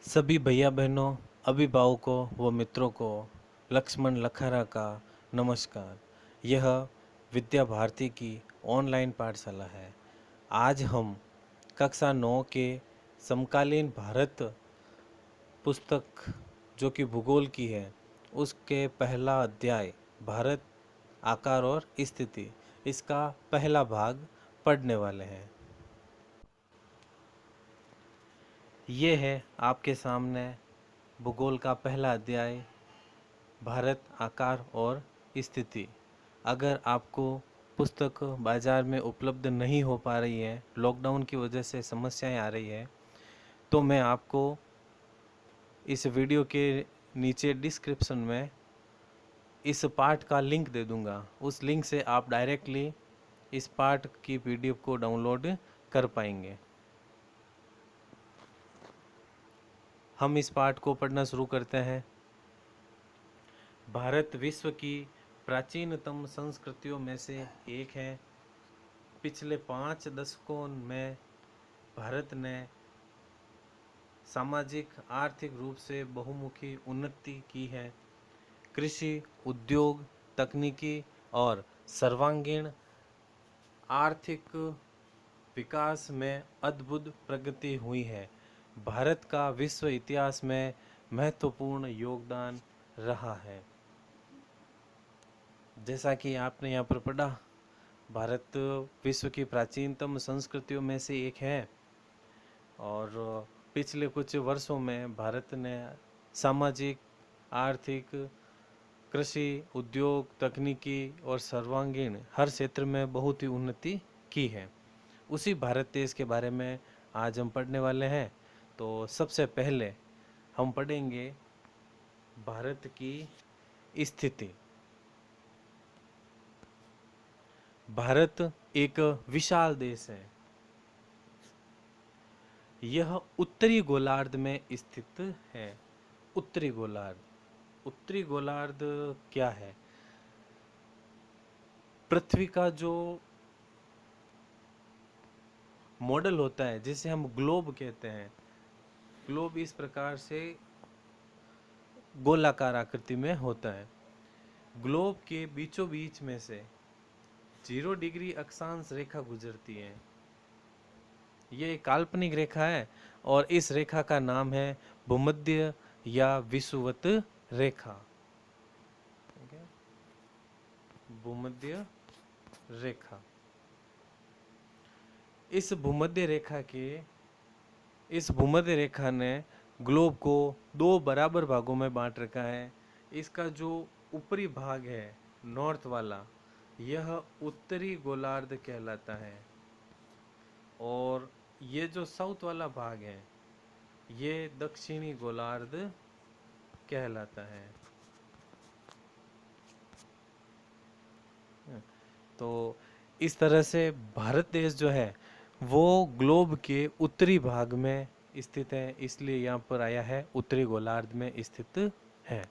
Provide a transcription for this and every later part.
सभी भैया बहनों, अभिभावकों व मित्रों को लक्ष्मण लखारा का नमस्कार। यह विद्या भारती की ऑनलाइन पाठशाला है। आज हम कक्षा 9 के समकालीन भारत पुस्तक जो कि भूगोल की है, उसके पहला अध्याय भारत आकार और स्थिति, इसका पहला भाग पढ़ने वाले हैं। ये है आपके सामने भूगोल का पहला अध्याय भारत आकार और स्थिति। अगर आपको पुस्तक बाज़ार में उपलब्ध नहीं हो पा रही है, लॉकडाउन की वजह से समस्याएं आ रही है, तो मैं आपको इस वीडियो के नीचे डिस्क्रिप्शन में इस पाठ का लिंक दे दूंगा। उस लिंक से आप डायरेक्टली इस पाठ की पीडीएफ को डाउनलोड कर पाएंगे। हम इस पाठ को पढ़ना शुरू करते हैं। भारत विश्व की प्राचीनतम संस्कृतियों में से एक है। पिछले 5 दशकों में भारत ने सामाजिक आर्थिक रूप से बहुमुखी उन्नति की है। कृषि, उद्योग, तकनीकी और सर्वांगीण आर्थिक विकास में अद्भुत प्रगति हुई है। भारत का विश्व इतिहास में महत्वपूर्ण योगदान रहा है। जैसा कि आपने यहाँ पर पढ़ा, भारत विश्व की प्राचीनतम संस्कृतियों में से एक है और पिछले कुछ वर्षों में भारत ने सामाजिक, आर्थिक, कृषि, उद्योग, तकनीकी और सर्वांगीण हर क्षेत्र में बहुत ही उन्नति की है। उसी भारत देश के बारे में आज हम पढ़ने वाले हैं। तो सबसे पहले हम पढ़ेंगे भारत की स्थिति। भारत एक विशाल देश है। यह उत्तरी गोलार्ध में स्थित है। उत्तरी गोलार्ध, उत्तरी गोलार्ध क्या है? पृथ्वी का जो मॉडल होता है, जिसे हम ग्लोब कहते हैं, ग्लोब इस प्रकार से गोलाकार आकृति में होता है। ग्लोब के बीचों बीच में से 0 डिग्री अक्षांश रेखा गुजरती है। ये एक काल्पनिक रेखा है और इस रेखा का नाम है भूमध्य या विषुवत रेखा। भूमध्य रेखा। इस भूमध्य रेखा ने ग्लोब को 2 बराबर भागों में बांट रखा है। इसका जो ऊपरी भाग है, नॉर्थ वाला, यह उत्तरी गोलार्ध कहलाता है और ये जो साउथ वाला भाग है, ये दक्षिणी गोलार्ध कहलाता है। तो इस तरह से भारत देश जो है वो ग्लोब के उत्तरी भाग में स्थित है, इसलिए यहाँ पर आया है उत्तरी गोलार्ध में स्थित है।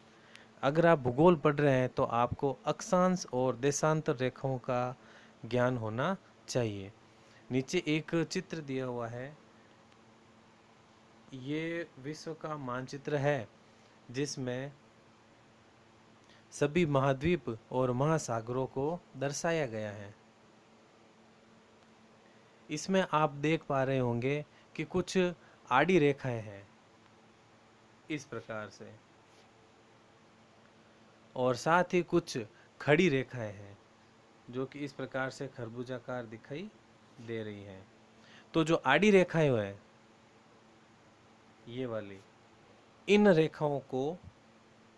अगर आप भूगोल पढ़ रहे हैं तो आपको अक्षांश और देशांतर रेखाओं का ज्ञान होना चाहिए। नीचे एक चित्र दिया हुआ है। ये विश्व का मानचित्र है जिसमें सभी महाद्वीप और महासागरों को दर्शाया गया है। इसमें आप देख पा रहे होंगे कि कुछ आड़ी रेखाएं हैं इस प्रकार से, और साथ ही कुछ खड़ी रेखाएं हैं जो कि इस प्रकार से खरबूजाकार दिखाई दे रही हैं। तो जो आड़ी रेखाएं हैं, ये वाली, इन रेखाओं को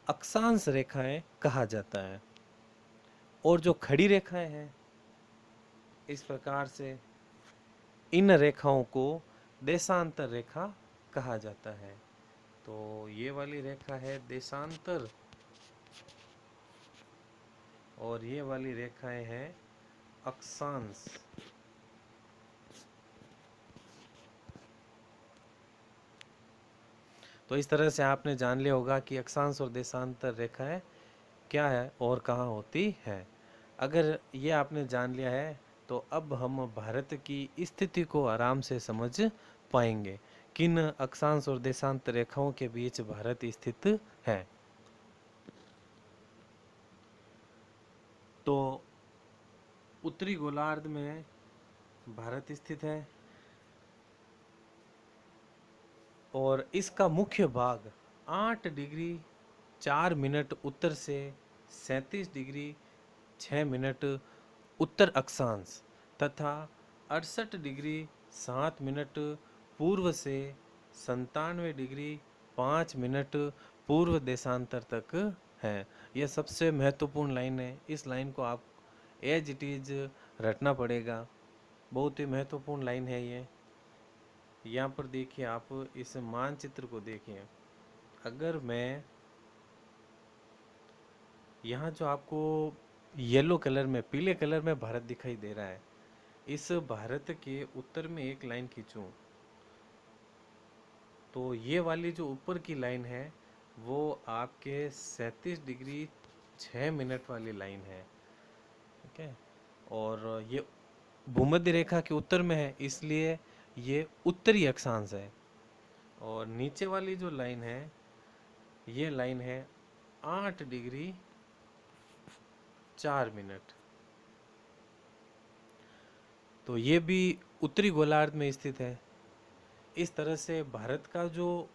अक्षांश रेखाएं कहा जाता है और जो खड़ी रेखाएं हैं इस प्रकार से, इन रेखाओं को देशांतर रेखा कहा जाता है। तो ये वाली रेखा है देशांतर और ये वाली रेखाएं हैं अक्षांश। तो इस तरह से आपने जान लिया होगा कि अक्षांश और देशांतर रेखाएं क्या है और कहाँ होती है। अगर ये आपने जान लिया है तो अब हम भारत की स्थिति को आराम से समझ पाएंगे किन अक्षांश और देशांत रेखाओं के बीच भारत स्थित है? तो उत्तरी गोलार्ध में भारत स्थित है और इसका मुख्य भाग 8 डिग्री 4 मिनट उत्तर से 37 डिग्री 6 मिनट उत्तर अक्षांश तथा 68 डिग्री 7 मिनट पूर्व से 97 डिग्री 5 मिनट पूर्व देशांतर तक है। यह सबसे महत्वपूर्ण लाइन है। इस लाइन को आप एज इट इज रटना पड़ेगा। बहुत ही महत्वपूर्ण लाइन है ये। यहाँ पर देखिए, आप इस मानचित्र को देखिए। अगर मैं यहाँ जो आपको येलो कलर में, पीले कलर में भारत दिखाई दे रहा है, इस भारत के उत्तर में एक लाइन खींचूं तो ये वाली जो ऊपर की लाइन है वो आपके 37 डिग्री 6 मिनट वाली लाइन है। ठीक है, और ये भूमध्य रेखा के उत्तर में है, इसलिए ये उत्तरी अक्षांश है। और नीचे वाली जो लाइन है, ये लाइन है 8 डिग्री 4 मिनट। तो ये भी उत्तरी गोलार्ध में स्थित है। इस तरह से भारत का जो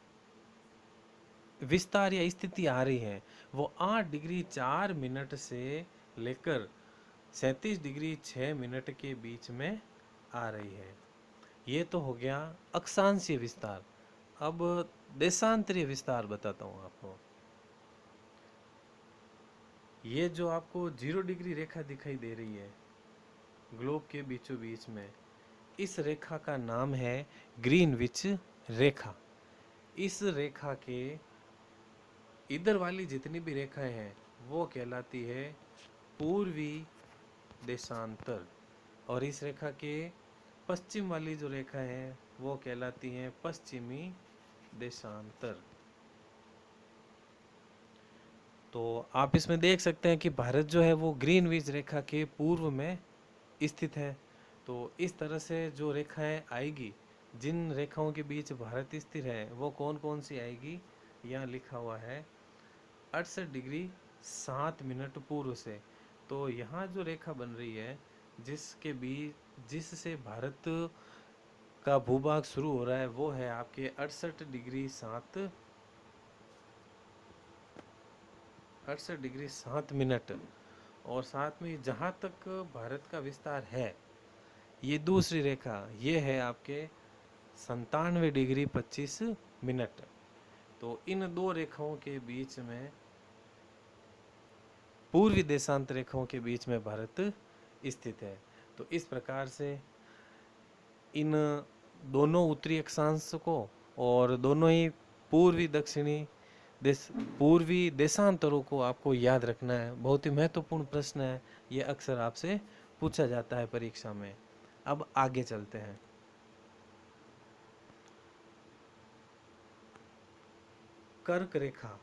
विस्तार या स्थिति आ रही है वो 8 डिग्री 4 मिनट से लेकर 37 डिग्री 6 मिनट के बीच में आ रही है। ये तो हो गया अक्षांशीय विस्तार। अब देशांतरीय विस्तार बताता हूँ आपको। ये जो आपको 0 डिग्री रेखा दिखाई दे रही है ग्लोब के बीचों बीच में, इस रेखा का नाम है ग्रीनविच रेखा। इस रेखा के इधर वाली जितनी भी रेखाएं हैं वो कहलाती है पूर्वी देशांतर, और इस रेखा के पश्चिम वाली जो रेखा है वो कहलाती है पश्चिमी देशांतर। तो आप इसमें देख सकते हैं कि भारत जो है वो ग्रीनविच रेखा के पूर्व में स्थित है। तो इस तरह से जो रेखाएं आएगी, जिन रेखाओं के बीच भारत स्थित है, वो कौन कौन सी आएगी, यहाँ लिखा हुआ है 68 डिग्री 7 मिनट पूर्व से। तो यहाँ जो रेखा बन रही है जिसके बीच, जिससे भारत का भूभाग शुरू हो रहा है, वो है आपके 68 डिग्री 7 मिनट। और साथ में जहाँ तक भारत का विस्तार है, ये दूसरी रेखा, ये है आपके 97 डिग्री 25 मिनट। तो इन दो रेखाओं के बीच में, पूर्वी देशांत रेखाओं के बीच में भारत स्थित है। तो इस प्रकार से इन दोनों उत्तरी अक्षांश को और दोनों ही पूर्वी दक्षिणी पूर्वी देशांतरों को आपको याद रखना है। बहुत ही महत्वपूर्ण प्रश्न है, ये अक्सर आपसे पूछा जाता है परीक्षा में। अब आगे चलते हैं। कर्क रेखा।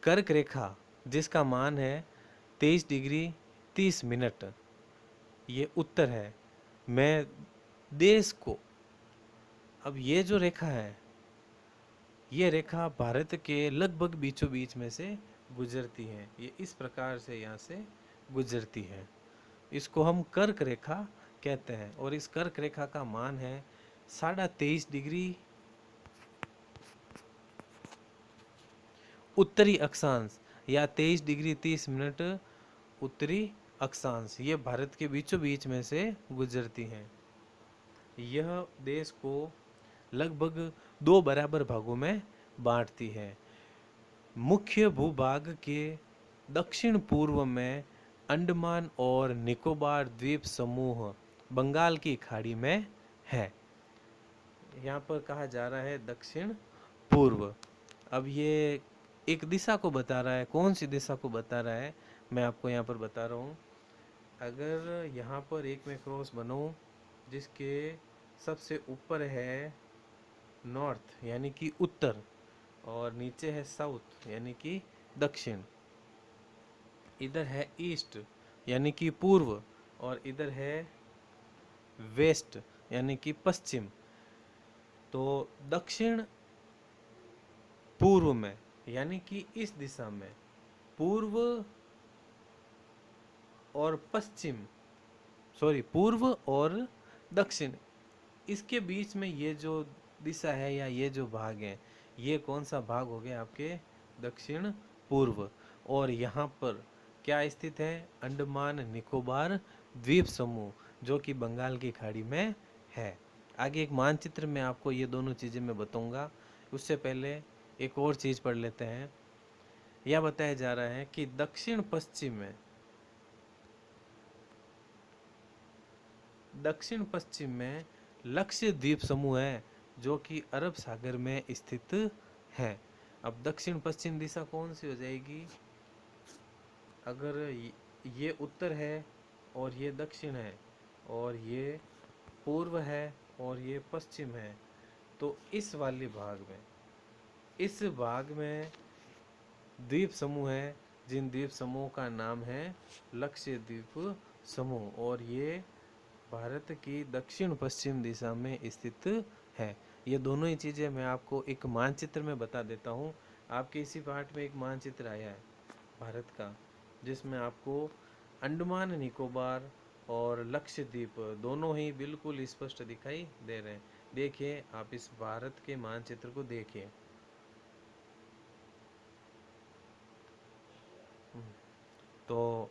कर्क रेखा जिसका मान है 23 डिग्री 30 मिनट, ये उत्तर है। मैं देश को, अब ये जो रेखा है, ये रेखा भारत के लगभग बीचों बीच में से गुजरती है। ये इस प्रकार से यहाँ से गुजरती है। इसको हम कर्क रेखा कहते हैं। और इस कर्क रेखा का मान है 23.5 डिग्री उत्तरी अक्षांश या 23 डिग्री 30 मिनट उत्तरी अक्षांश। ये भारत के बीचों बीच में से गुजरती हैं। यह देश को लगभग 2 बराबर भागों में बांटती है। मुख्य भूभाग के दक्षिण पूर्व में अंडमान और निकोबार द्वीप समूह बंगाल की खाड़ी में है। यहाँ पर कहा जा रहा है दक्षिण पूर्व। अब ये एक दिशा को बता रहा है। कौन सी दिशा को बता रहा है, मैं आपको यहाँ पर बता रहा हूँ। अगर यहाँ पर एक मैं क्रॉस बनाऊँ जिसके सबसे ऊपर है नॉर्थ यानी कि उत्तर, और नीचे है साउथ यानी कि दक्षिण, इधर है ईस्ट यानी कि पूर्व, और इधर है वेस्ट यानी कि पश्चिम। तो दक्षिण पूर्व में, यानी कि इस दिशा में, पूर्व और पश्चिम, सॉरी पूर्व और दक्षिण, इसके बीच में ये जो दिशा है या ये जो भाग है, ये कौन सा भाग हो गया आपके दक्षिण पूर्व। और यहाँ पर क्या स्थित है, अंडमान निकोबार द्वीप समूह, जो कि बंगाल की खाड़ी में है। आगे एक मानचित्र में आपको ये दोनों चीज़ें मैं बताऊंगा, उससे पहले एक और चीज़ पढ़ लेते हैं। यह बताया जा रहा है कि दक्षिण पश्चिम में लक्षद्वीप समूह है, जो कि अरब सागर में स्थित है। अब दक्षिण पश्चिम दिशा कौन सी हो जाएगी, अगर ये उत्तर है और ये दक्षिण है और ये पूर्व है और ये पश्चिम है, तो इस वाले भाग में, इस भाग में द्वीप समूह है, जिन द्वीप समूह का नाम है लक्षद्वीप समूह, और ये भारत की दक्षिण पश्चिम दिशा में स्थित है। ये दोनों ही चीज़ें मैं आपको एक मानचित्र में बता देता हूँ। आपके इसी पाठ में एक मानचित्र आया है भारत का, जिसमें आपको अंडमान निकोबार और लक्षद्वीप दोनों ही बिल्कुल स्पष्ट दिखाई दे रहे हैं। देखिए, आप इस भारत के मानचित्र को देखिए। तो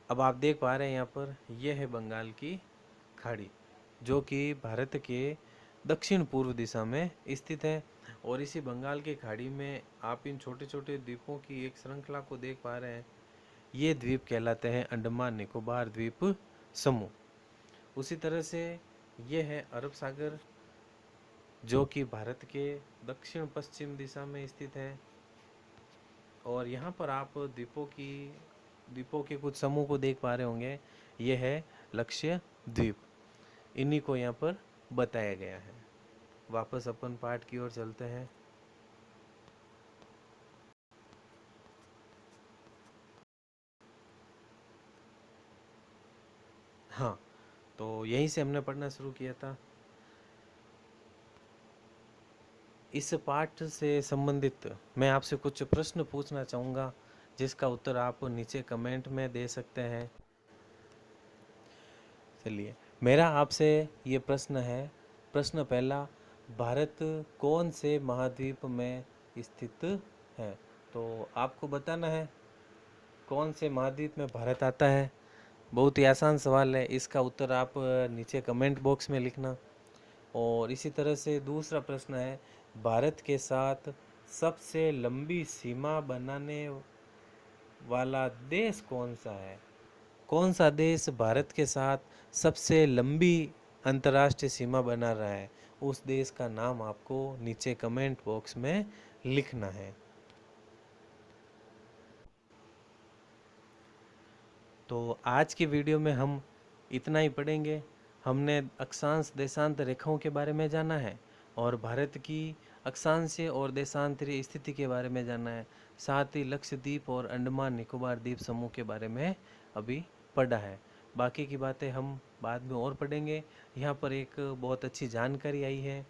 अब आप देख पा रहे हैं यहाँ पर, यह है बंगाल की खाड़ी, जो कि भारत के दक्षिण पूर्व दिशा में स्थित है। और इसी बंगाल की खाड़ी में आप इन छोटे छोटे द्वीपों की एक श्रृंखला को देख पा रहे हैं। ये द्वीप कहलाते हैं अंडमान निकोबार द्वीप समूह। उसी तरह से ये है अरब सागर, जो कि भारत के दक्षिण पश्चिम दिशा में स्थित है। और यहाँ पर आप द्वीपों के कुछ समूह को देख पा रहे होंगे। ये है लक्षद्वीप, इन्हीं को यहाँ पर बताया गया है। वापस अपन पाठ की ओर चलते हैं। हाँ, तो यहीं से हमने पढ़ना शुरू किया था। इस पाठ से संबंधित मैं आपसे कुछ प्रश्न पूछना चाहूँगा, जिसका उत्तर आप नीचे कमेंट में दे सकते हैं। चलिए, मेरा आपसे ये प्रश्न है। प्रश्न पहला, भारत कौन से महाद्वीप में स्थित है? तो आपको बताना है कौन से महाद्वीप में भारत आता है। बहुत ही आसान सवाल है, इसका उत्तर आप नीचे कमेंट बॉक्स में लिखना। और इसी तरह से दूसरा प्रश्न है, भारत के साथ सबसे लंबी सीमा बनाने वाला देश कौन सा है? कौन सा देश भारत के साथ सबसे लंबी अंतर्राष्ट्रीय सीमा बना रहा है? उस देश का नाम आपको नीचे कमेंट बॉक्स में लिखना है। तो आज की वीडियो में हम इतना ही पढ़ेंगे। हमने अक्षांश देशांत रेखाओं के बारे में जाना है और भारत की अक्षांशीय और देशांतरीय स्थिति के बारे में जाना है। साथ ही लक्षद्वीप और अंडमान निकोबार द्वीप समूह के बारे में अभी पढ़ा है। बाकी की बातें हम बाद में और पढ़ेंगे। यहाँ पर एक बहुत अच्छी जानकारी आई है,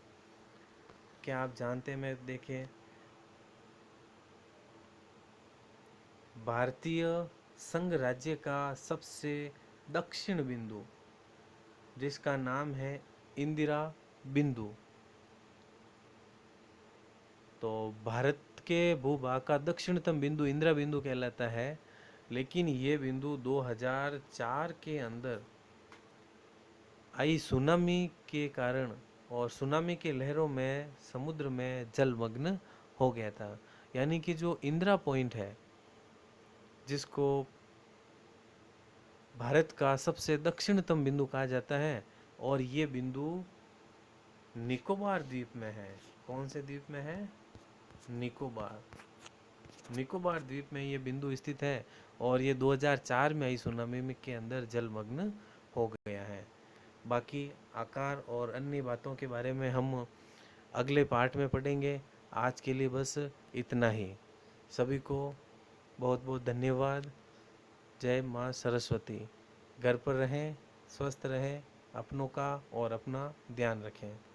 क्या आप जानते हैं? मैं देखें, भारतीय संघ राज्य का सबसे दक्षिण बिंदु, जिसका नाम है इंदिरा बिंदु। तो भारत के भूभाग का दक्षिणतम बिंदु इंदिरा बिंदु कहलाता है। लेकिन ये बिंदु 2004 के अंदर आई सुनामी के कारण और सुनामी के लहरों में समुद्र में जलमग्न हो गया था। यानी कि जो इंदिरा पॉइंट है, जिसको भारत का सबसे दक्षिणतम बिंदु कहा जाता है, और ये बिंदु निकोबार द्वीप में है। कौन से द्वीप में है? निकोबार द्वीप में ये बिंदु स्थित है। और ये 2004 में आई सुनामी में के अंदर जलमग्न हो गया है। बाकी आकार और अन्य बातों के बारे में हम अगले पार्ट में पढ़ेंगे। आज के लिए बस इतना ही। सभी को बहुत बहुत धन्यवाद। जय माँ सरस्वती। घर पर रहें, स्वस्थ रहें, अपनों का और अपना ध्यान रखें।